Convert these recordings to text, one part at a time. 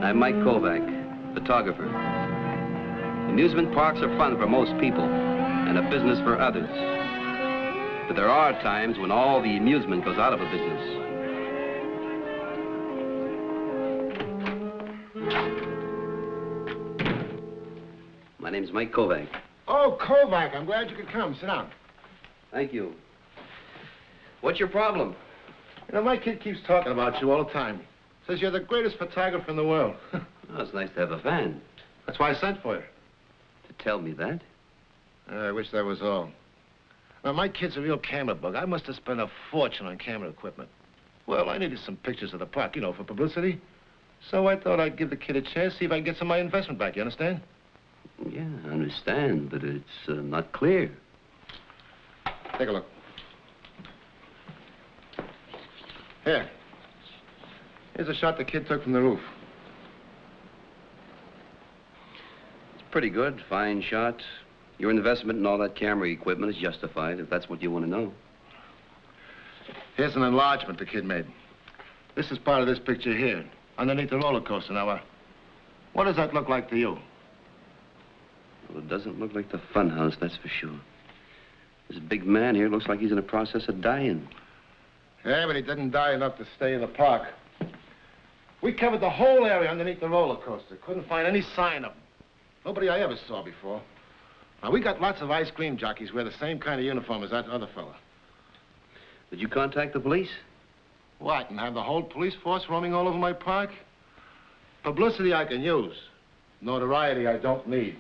I'm Mike Kovac, photographer. Amusement parks are fun for most people and a business for others. But there are times when all the amusement goes out of a business. My name's Mike Kovac. Oh, Kovac, I'm glad you could come. Sit down. Thank you. What's your problem? You know, my kid keeps talking about you all the time. Says you're the greatest photographer in the world. Oh, it's nice to have a fan. That's why I sent for you. To tell me that? I wish that was all. Now, my kid's a real camera bug. I must have spent a fortune on camera equipment. Well, I needed some pictures of the park, you know, for publicity. So I thought I'd give the kid a chance, see if I can get some of my investment back, you understand? Yeah, I understand, but it's not clear. Take a look. Here. Here's a shot the kid took from the roof. It's pretty good, fine shot. Your investment in all that camera equipment is justified, if that's what you want to know. Here's an enlargement the kid made. This is part of this picture here, underneath the roller coaster. Now, what does that look like to you? Well, it doesn't look like the fun house, that's for sure. This big man here looks like he's in the process of dying. Yeah, but he didn't die enough to stay in the park. We covered the whole area underneath the roller coaster. Couldn't find any sign of him. Nobody I ever saw before. Now, we got lots of ice cream jockeys wear the same kind of uniform as that other fella. Did you contact the police? What, and have the whole police force roaming all over my park? Publicity I can use. Notoriety I don't need.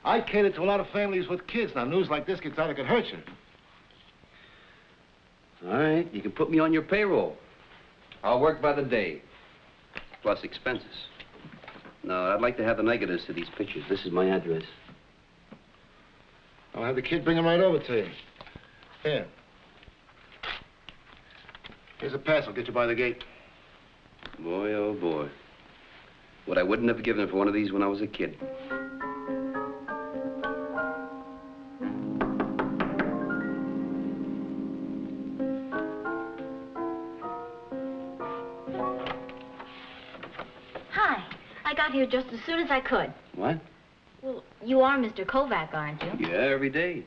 I cater to a lot of families with kids. Now, news like this gets out, it could hurt you. All right, you can put me on your payroll. I'll work by the day, plus expenses. No, I'd like to have the negatives to these pictures. This is my address. I'll have the kid bring them right over to you. Here. Here's a pass. I'll get you by the gate. Boy, oh, boy. What I wouldn't have given for one of these when I was a kid. Hi. I got here just as soon as I could. What? Well, you are Mr. Kovac, aren't you? Yeah, every day.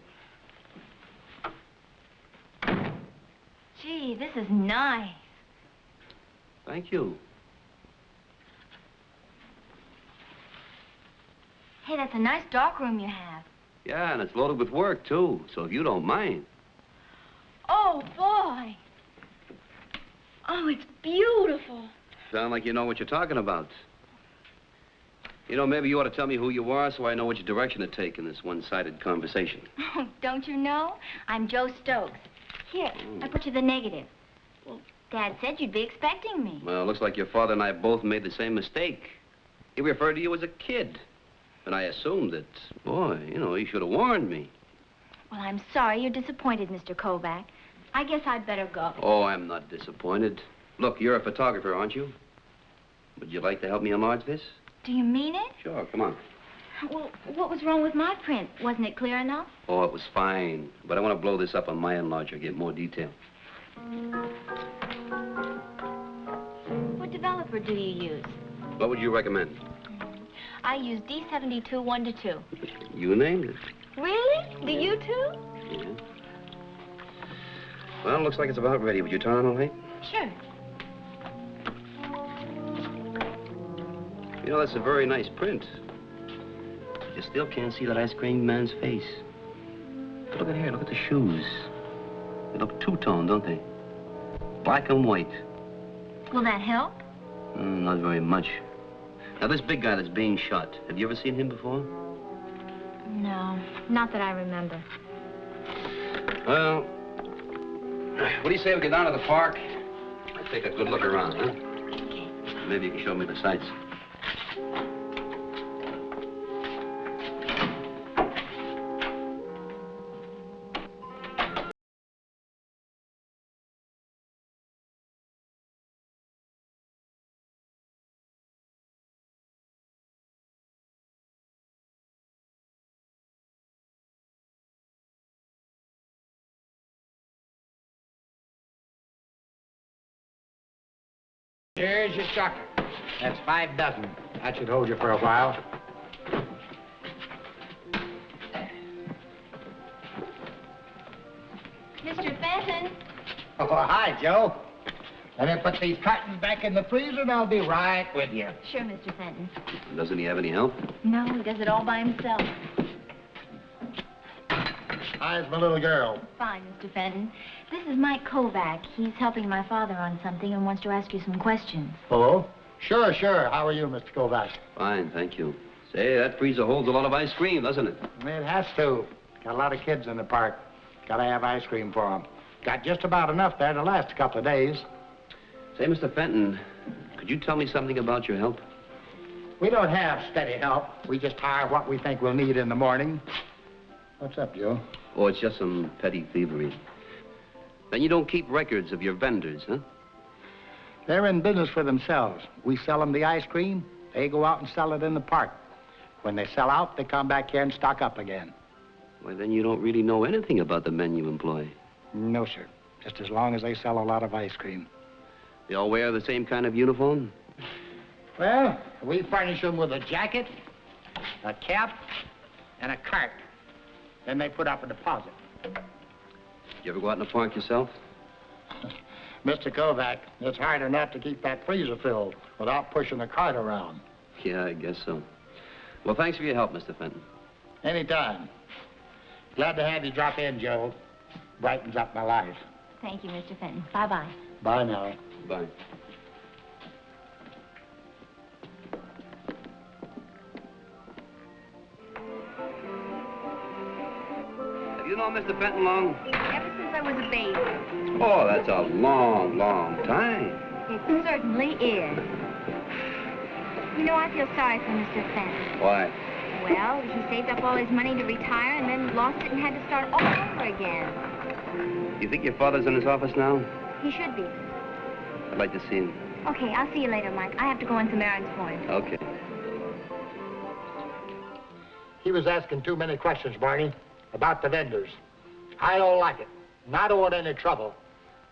Gee, this is nice. Thank you. Hey, that's a nice dark room you have. Yeah, and it's loaded with work, too, so if you don't mind. Oh, boy. Oh, it's beautiful. Sound like you know what you're talking about. You know, maybe you ought to tell me who you are so I know which direction to take in this one-sided conversation. Oh, don't you know? I'm Joe Stokes. Here, I put you the negative. Well, Dad said you'd be expecting me. Well, it looks like your father and I both made the same mistake. He referred to you as a kid. And I assumed that, boy, you know, he should have warned me. Well, I'm sorry you're disappointed, Mr. Kovac. I guess I'd better go. Oh, I'm not disappointed. Look, you're a photographer, aren't you? Would you like to help me enlarge this? Do you mean it? Sure, come on. Well, what was wrong with my print? Wasn't it clear enough? Oh, it was fine. But I want to blow this up on my enlarger, get more detail. What developer do you use? What would you recommend? I use D72 1:2. You named it. Really? Do you too? Yeah. Well, looks like it's about ready. Would you turn on the light? Sure. You know, that's a very nice print. You still can't see that ice cream man's face. But look at here, look at the shoes. They look two-tone, don't they? Black and white. Will that help? Not very much. Now, this big guy that's being shot, have you ever seen him before? No, not that I remember. Well, what do you say we get down to the park? I take a good look around, huh? Okay. Maybe you can show me the sights. Here's your sucker. That's 5 dozen. That should hold you for a while. Mr. Fenton. Oh, hi, Joe. Let me put these cartons back in the freezer and I'll be right with you. Sure, Mr. Fenton. Doesn't he have any help? No, he does it all by himself. How's my little girl? Fine, Mr. Fenton. This is Mike Kovac. He's helping my father on something and wants to ask you some questions. Hello? Sure. How are you, Mr. Kovac? Fine, thank you. Say, that freezer holds a lot of ice cream, doesn't it? It has to. Got a lot of kids in the park. Gotta have ice cream for them. Got just about enough there to last a couple of days. Say, Mr. Fenton, could you tell me something about your help? We don't have steady help. We just hire what we think we'll need in the morning. What's up, Joe? Oh, it's just some petty thievery. Then you don't keep records of your vendors, huh? They're in business for themselves. We sell them the ice cream. They go out and sell it in the park. When they sell out, they come back here and stock up again. Well, then you don't really know anything about the men you employ. No, sir. Just as long as they sell a lot of ice cream. They all wear the same kind of uniform? Well, we furnish them with a jacket, a cap, and a cart. Then they put up a deposit. You ever go out in the park yourself? Mr. Kovac, it's hard enough to keep that freezer filled without pushing the cart around. Yeah, I guess so. Well, thanks for your help, Mr. Fenton. Anytime. Glad to have you drop in, Joe. Brightens up my life. Thank you, Mr. Fenton. Bye-bye. Bye now. Bye. Have you known Mr. Fenton long? Ever since I was a baby. Oh, that's a long, long time. It certainly is. You know, I feel sorry for Mr. Fenton. Why? Well, he saved up all his money to retire and then lost it and had to start all over again. You think your father's in his office now? He should be. I'd like to see him. Okay, I'll see you later, Mike. I have to go on some errands for him. Okay. He was asking too many questions, Barney, about the vendors. I don't like it. And I don't want any trouble.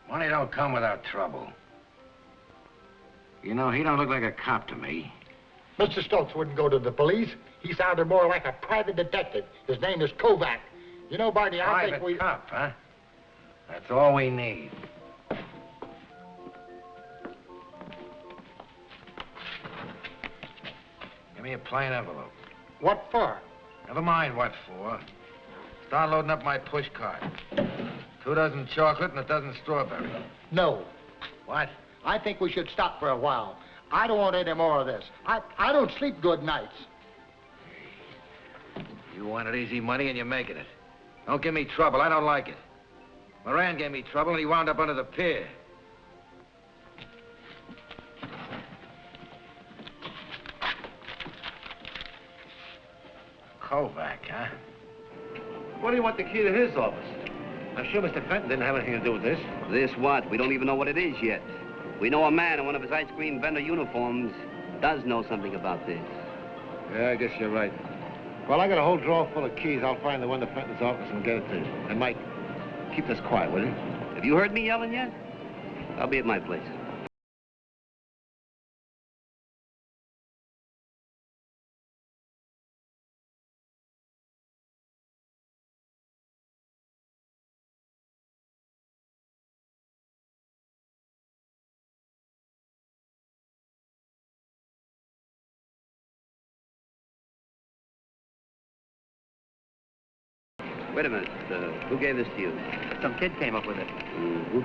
Money don't come without trouble. You know, he don't look like a cop to me. Mr. Stokes wouldn't go to the police. He sounded more like a private detective. His name is Kovac. You know, Barney, I think we... Private cop, huh? That's all we need. Give me a plain envelope. What for? Never mind what for. Start loading up my push cart. 2 dozen chocolate and a dozen strawberry. No. What? I think we should stop for a while. I don't want any more of this. I don't sleep good nights. You wanted easy money and you're making it. Don't give me trouble. I don't like it. Moran gave me trouble and he wound up under the pier. Kovac, huh? What do you want the key to his office? I'm sure Mr. Fenton didn't have anything to do with this. This what? We don't even know what it is yet. We know a man in one of his ice cream vendor uniforms does know something about this. Yeah, I guess you're right. Well, I got a whole drawer full of keys. I'll find the one to Fenton's office and get it to you. And Mike, keep this quiet, will you? Have you heard me yelling yet? I'll be at my place. Wait a minute. Who gave this to you? Some kid came up with it. Mm-hmm.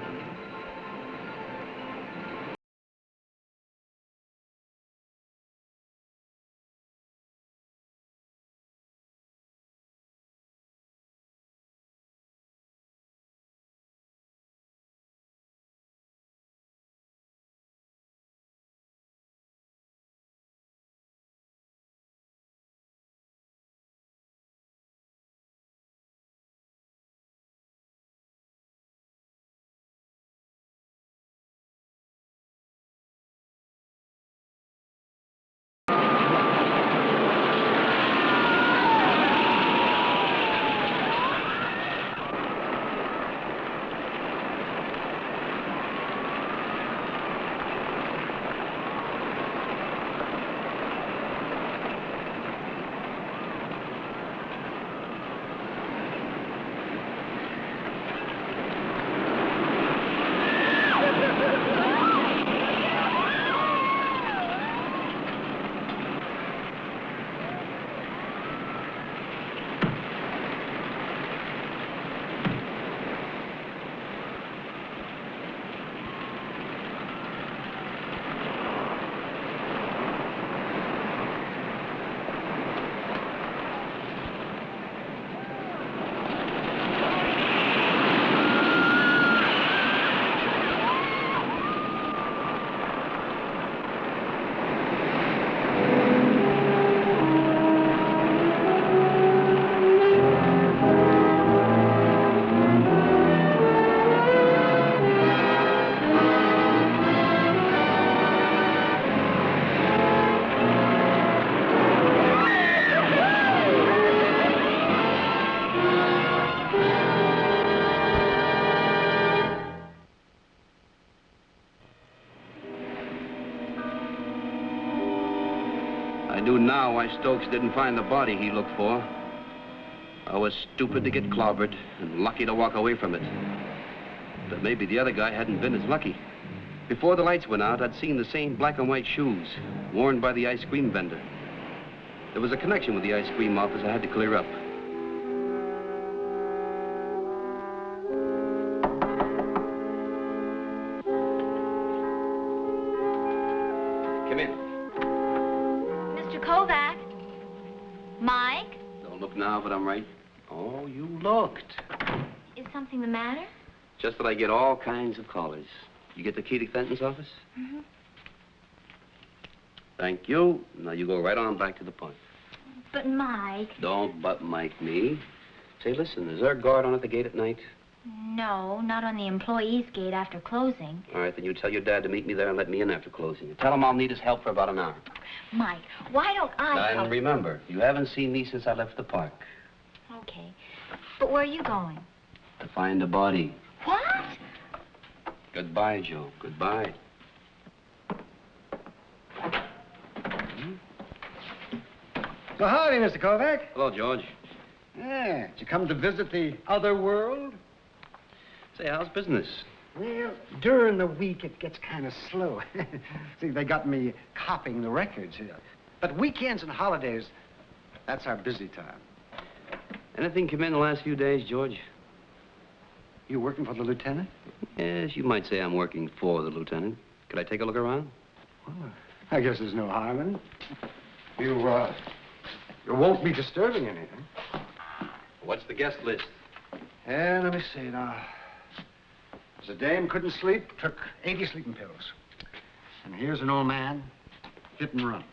I knew now why Stokes didn't find the body he looked for. I was stupid to get clobbered and lucky to walk away from it. But maybe the other guy hadn't been as lucky. Before the lights went out, I'd seen the same black and white shoes worn by the ice cream vendor. There was a connection with the ice cream office I had to clear up. Come in. Mr. Kovac? Mike? Don't look now, but I'm right. Oh, you looked. Is something the matter? Just that I get all kinds of callers. You get the key to Fenton's office? Mm-hmm. Thank you. Now you go right on back to the point. But Mike... Don't but Mike me. Say, listen, is there a guard on at the gate at night? No, not on the employees' gate after closing. All right, then you tell your dad to meet me there and let me in after closing. Tell him I'll need his help for about an hour. Mike, why don't I help? And remember, you haven't seen me since I left the park. Okay. But where are you going? To find a body. What? Goodbye, Joe. Goodbye. So howdy, Mr. Kovac. Hello, George. Yeah, did you come to visit the other world? Say, how's business? Well, during the week, it gets kind of slow. See, they got me copying the records here. But weekends and holidays, that's our busy time. Anything come in the last few days, George? You working for the lieutenant? Yes, you might say I'm working for the lieutenant. Could I take a look around? Well, I guess there's no harm in it. You won't be disturbing anything. What's the guest list? Yeah, let me see now. There's a dame couldn't sleep, took 80 sleeping pills. And here's an old man, hit and run.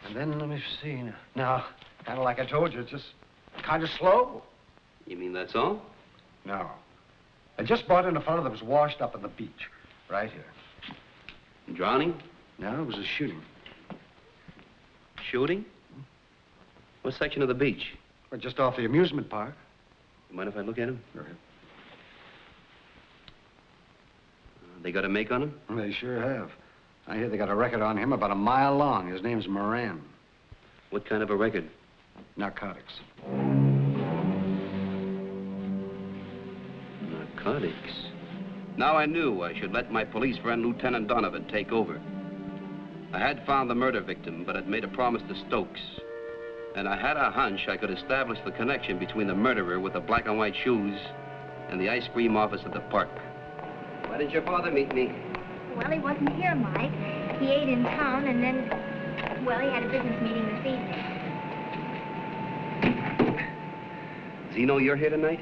And then let me see now, kind of like I told you, it's just kind of slow. You mean that's all? No. I just brought in a fellow that was washed up on the beach, right here. Drowning? No, it was a shooting. Shooting? What section of the beach? Well, just off the amusement park. You mind if I look at him? Go ahead. They got a make on him? They sure have. I hear they got a record on him about a mile long. His name's Moran. What kind of a record? Narcotics. Narcotics? Now I knew I should let my police friend, Lieutenant Donovan, take over. I had found the murder victim, but I'd made a promise to Stokes. And I had a hunch I could establish the connection between the murderer with the black and white shoes and the ice cream office at the park. Why didn't your father meet me? Well, he wasn't here, Mike. He ate in town, and then, well, he had a business meeting this evening. Does he know you're here tonight?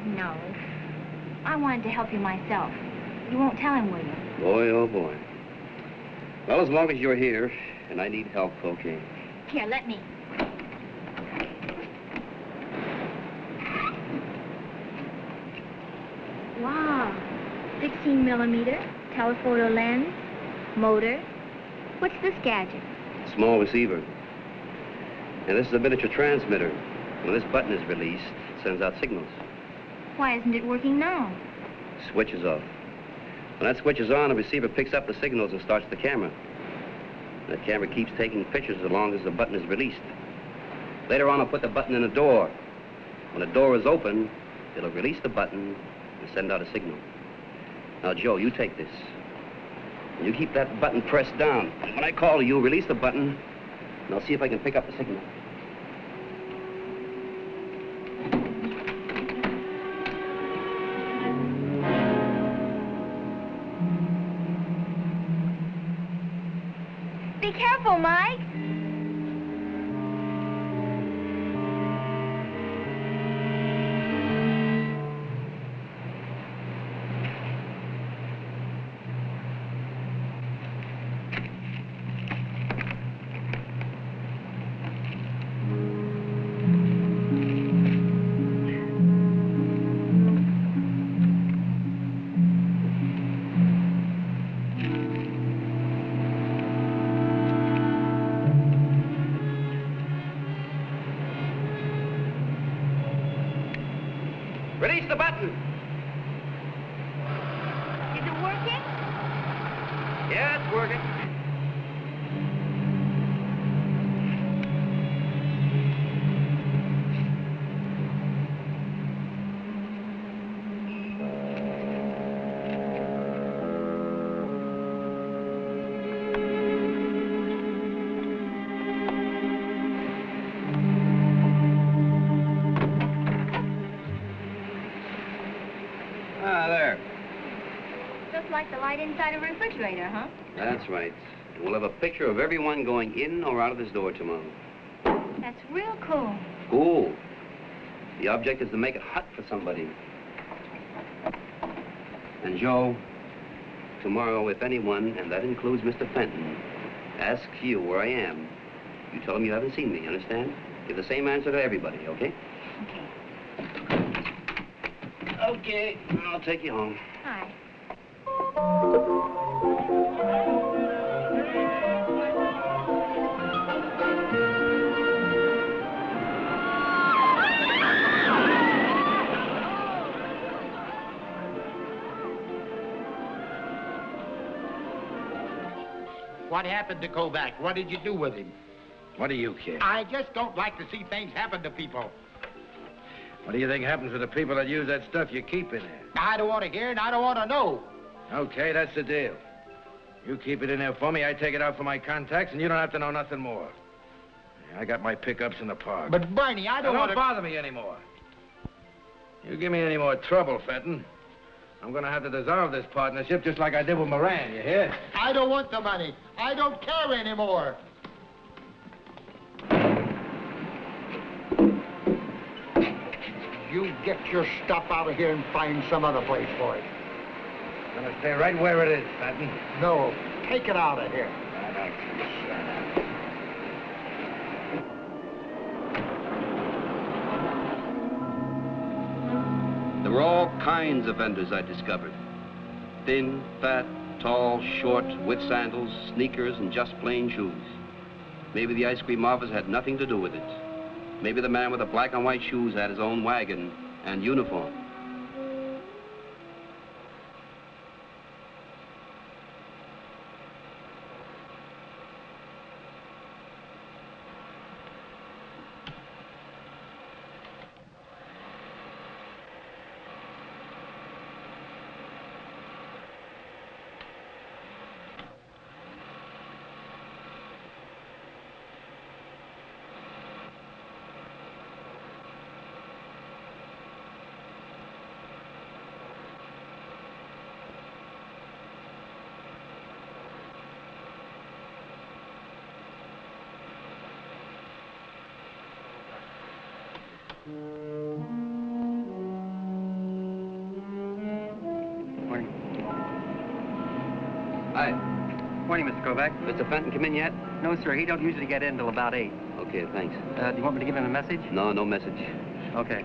No. I wanted to help you myself. You won't tell him, will you? Boy, oh boy. Well, as long as you're here and I need help, okay. Here, let me. Wow. 16 millimeter, telephoto lens, motor. What's this gadget? Small receiver. And this is a miniature transmitter. When this button is released, it sends out signals. Why isn't it working now? Switch is off. When that switch is on, the receiver picks up the signals and starts the camera. That camera keeps taking pictures as long as the button is released. Later on, I'll put the button in a door. When the door is open, it'll release the button and send out a signal. Now, Joe, you take this. And you keep that button pressed down. And when I call you, release the button, and I'll see if I can pick up the signal. Be careful, Mike. Release the button. Is it working? Yeah, it's working. like the light inside a refrigerator, huh? That's right. And we'll have a picture of everyone going in or out of this door tomorrow. That's real cool. Cool. The object is to make it hot for somebody. And Joe, tomorrow, if anyone, and that includes Mr. Fenton, asks you where I am, you tell him you haven't seen me, you understand? Give the same answer to everybody, okay? Okay. Okay, I'll take you home. Hi. What happened to Kovac? What did you do with him? What do you care? I just don't like to see things happen to people. What do you think happens to the people that use that stuff you keep in there? I don't want to hear and I don't want to know. Okay, that's the deal. You keep it in there for me, I take it out for my contacts, and you don't have to know nothing more. I got my pickups in the park. But, Barney, I don't want to... Don't bother me anymore. You give me any more trouble, Fenton, I'm going to have to dissolve this partnership just like I did with Moran, you hear? I don't want the money. I don't care anymore. You get your stuff out of here and find some other place for it. I'm going to stay right where it is, Fenton. No, take it out of here. There were all kinds of vendors I discovered. Thin, fat, tall, short, with sandals, sneakers, and just plain shoes. Maybe the ice cream office had nothing to do with it. Maybe the man with the black and white shoes had his own wagon and uniform. Hi. Morning, Mr. Kovac. Mr. Fenton come in yet? No, sir. He don't usually get in till about 8. Okay, thanks. Do you want me to give him a message? No, no message. Okay.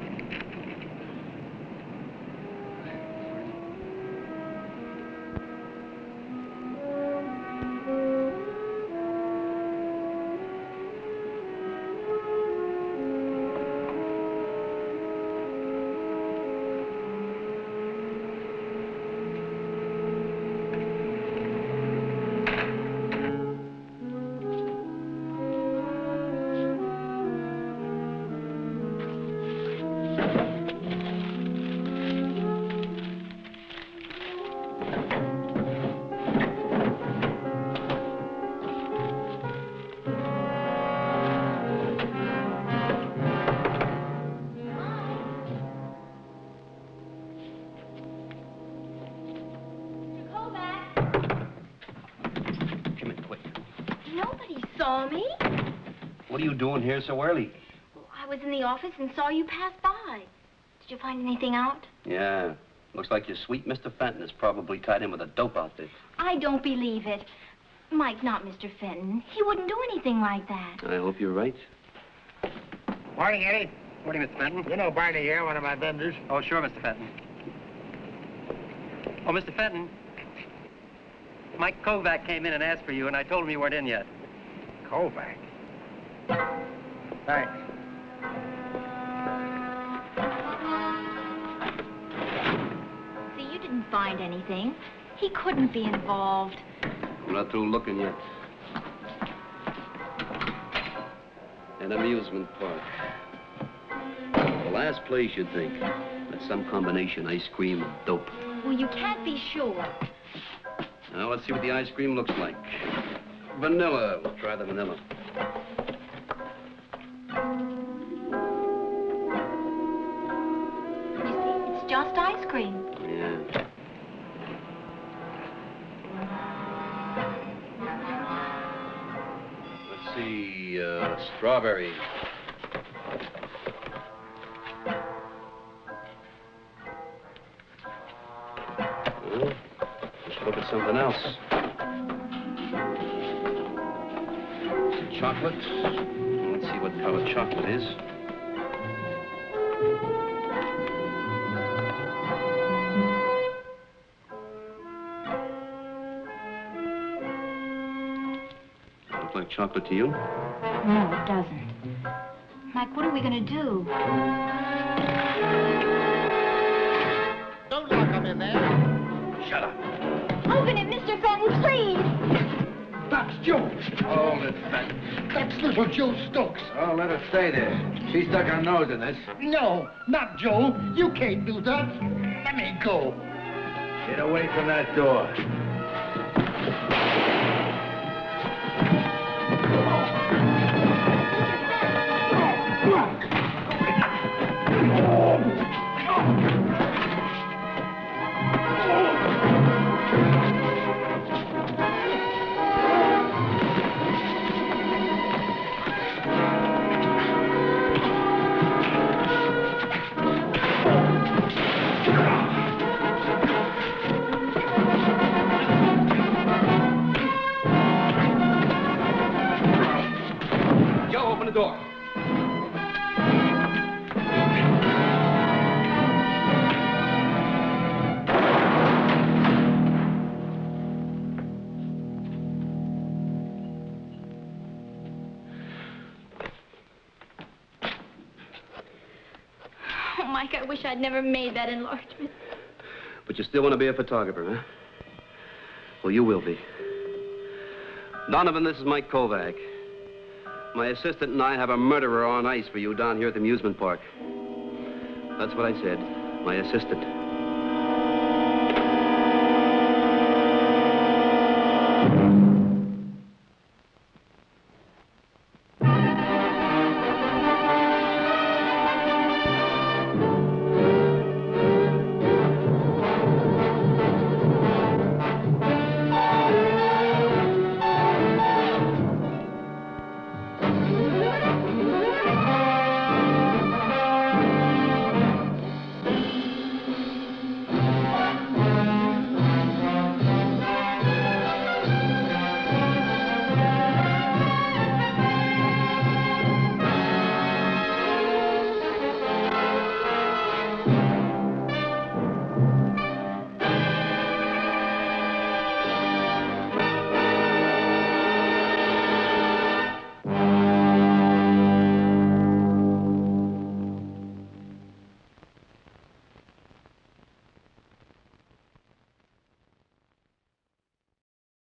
What are you doing here so early? Well, I was in the office and saw you pass by. Did you find anything out? Yeah. Looks like your sweet Mr. Fenton is probably tied in with a dope outfit. I don't believe it. Mike, not Mr. Fenton. He wouldn't do anything like that. I hope you're right. Morning, Eddie. Morning, Mr. Fenton. You know Barney here, one of my vendors. Oh, sure, Mr. Fenton. Oh, Mr. Fenton. Mike Kovac came in and asked for you, and I told him you weren't in yet. Kovac? Thanks. See, you didn't find anything. He couldn't be involved. We're not through looking yet. An amusement park. The last place you'd think. That's some combination, ice cream and dope. Well, you can't be sure. Now, let's see what the ice cream looks like. Vanilla. We'll try the vanilla. You see, it's just ice cream. Yeah. see, strawberry. Well, let's look at something else. Chocolate. Let's see what color chocolate is. Look like chocolate to you? No, it doesn't. Mike, what are we gonna do? Don't lock him in there. Shut up. Open it, Mr. Fenton, please. That's Joe. Hold it, Fat. That's little Joe Stokes. Oh, let her stay there. She stuck her nose in this. No, not Joe. You can't do that. Let me go. Get away from that door. Joe, open the door. Oh, Mike, I wish I'd never made that enlargement. But you still want to be a photographer, huh? Well, you will be. Donovan, this is Mike Kovac. My assistant and I have a murderer on ice for you down here at the amusement park. That's what I said. My assistant.